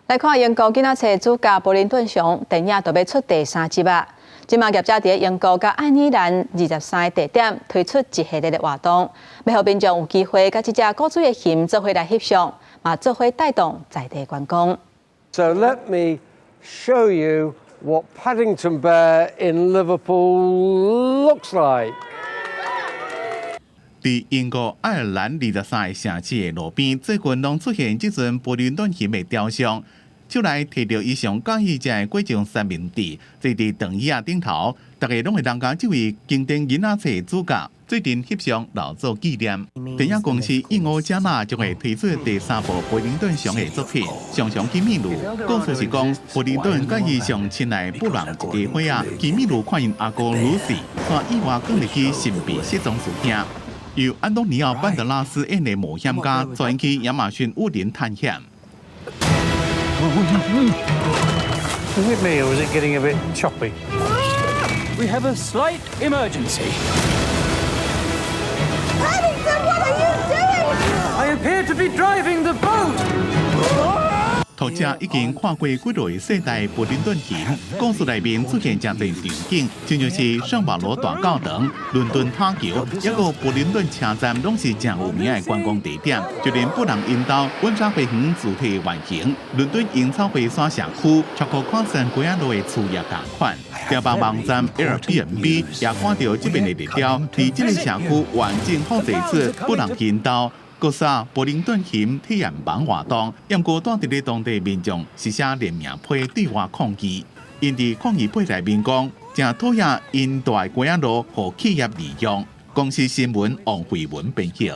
来看英国囡仔册主角布林顿熊电影就要出第3集啊！今麦业者伫英国甲爱尔兰23个地点推出一系列的活动，要互民众有机会甲这只古锥的熊做伙来翕相，嘛做伙带动在地观光。So let me show you what Paddington Bear in Liverpool looks like. 伫英国爱尔兰23个城市的路边，最近拢出现即阵布林顿熊的雕像，手内摕着伊上喜欢食的果酱三明治，坐伫长椅仔顶头，大家拢会人甲这位经典囡仔册主角最近翕相留作纪念。电影公司印欧加纳将会推出第3部布林顿熊的作品《上上奇米露》。故事是讲布林顿甲伊上亲爱布人一家伙仔，奇米露看因阿哥鲁西，煞意外讲入去神秘失踪事件。由安东尼奥·班德拉斯演的冒险家，转去亚马逊雾林探险。Is it me or is it getting a bit choppy? We have a slight emergency. Paddington, what are you doing? I appear to be driving the boat. 读者已经看过几类世代布林顿熊，故事内面出现真侪场景，就像是圣保罗大教堂、伦敦塔桥，还有布林顿车站，拢是真有名的观光地点。就连布人引导温莎飞鱼主题的原型，伦敦樱草花山社区，超过看山几啊路的厝也同款。调帮网站 Airbnb 也看到这边的日料，伫这个社区完整复制出布人引导。各煞布林顿熊体验网活动，不过当地的当地民众是写联名批对外抗议，因伫抗议批内面讲，正讨厌因大龟仔路互企业利用。公司新闻王慧文编辑。